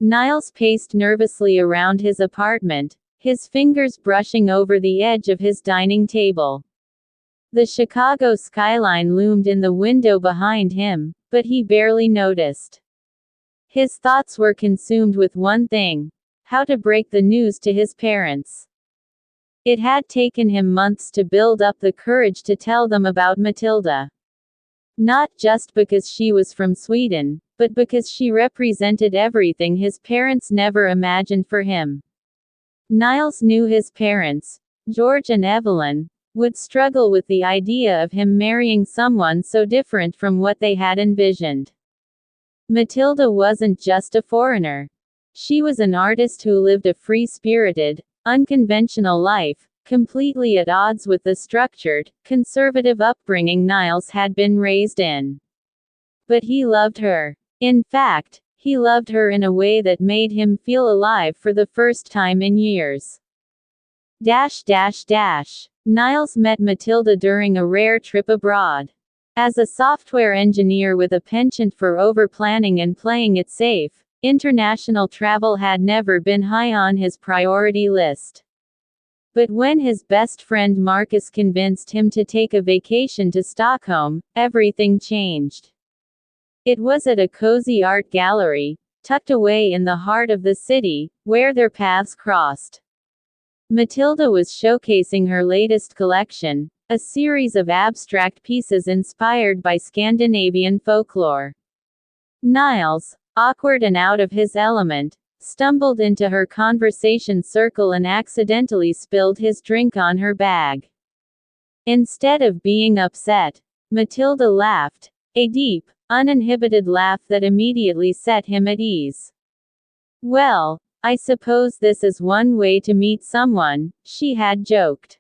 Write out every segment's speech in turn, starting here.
Niles paced nervously around his apartment, his fingers brushing over the edge of his dining table. The Chicago skyline loomed in the window behind him, but he barely noticed. His thoughts were consumed with one thing: how to break the news to his parents. It had taken him months to build up the courage to tell them about Matilda. Not just because she was from Sweden, but because she represented everything his parents never imagined for him. Niles knew his parents, George and Evelyn, would struggle with the idea of him marrying someone so different from what they had envisioned. Matilda wasn't just a foreigner. She was an artist who lived a free-spirited, unconventional life, completely at odds with the structured, conservative upbringing Niles had been raised in. But he loved her. In fact, he loved her in a way that made him feel alive for the first time in years. Niles met Matilda during a rare trip abroad. As a software engineer with a penchant for over-planning and playing it safe, international travel had never been high on his priority list. But when his best friend Marcus convinced him to take a vacation to Stockholm, everything changed. It was at a cozy art gallery, tucked away in the heart of the city, where their paths crossed. Matilda was showcasing her latest collection, a series of abstract pieces inspired by Scandinavian folklore. Niles, awkward and out of his element, stumbled into her conversation circle and accidentally spilled his drink on her bag. Instead of being upset, Matilda laughed, a deep, uninhibited laugh that immediately set him at ease. "Well, I suppose this is one way to meet someone," she had joked.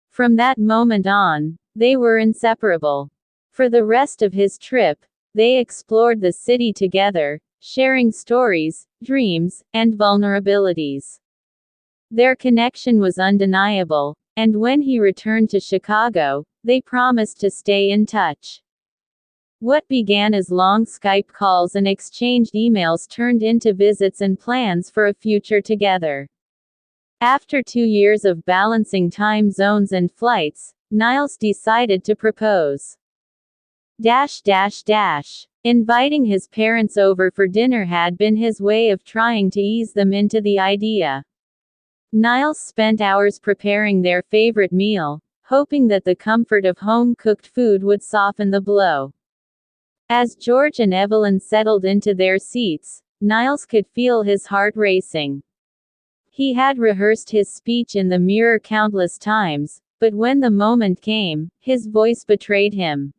From that moment on, they were inseparable. For the rest of his trip, they explored the city together, sharing stories, dreams, and vulnerabilities. Their connection was undeniable, and when he returned to Chicago, they promised to stay in touch. What began as long Skype calls and exchanged emails turned into visits and plans for a future together. After 2 years of balancing time zones and flights, Niles decided to propose. Inviting his parents over for dinner had been his way of trying to ease them into the idea. Niles spent hours preparing their favorite meal, hoping that the comfort of home-cooked food would soften the blow. As George and Evelyn settled into their seats, Niles could feel his heart racing. He had rehearsed his speech in the mirror countless times, but when the moment came, his voice betrayed him.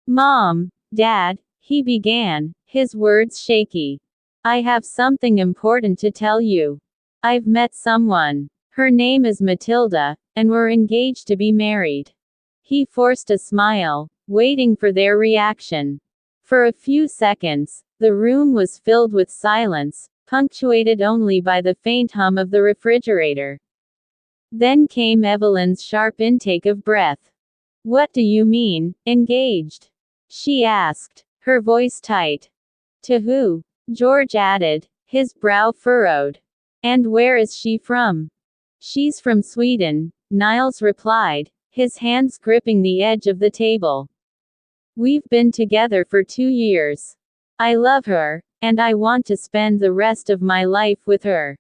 "Mom, Dad," he began, his words shaky. "I have something important to tell you. I've met someone. Her name is Matilda, and we're engaged to be married." He forced a smile, waiting for their reaction. For a few seconds, the room was filled with silence, punctuated only by the faint hum of the refrigerator. Then came Evelyn's sharp intake of breath. "What do you mean, engaged?" she asked, her voice tight. "To who?" George added, his brow furrowed. "And where is she from?" "She's from Sweden," Niles replied, his hands gripping the edge of the table. "We've been together for 2 years. I love her, and I want to spend the rest of my life with her."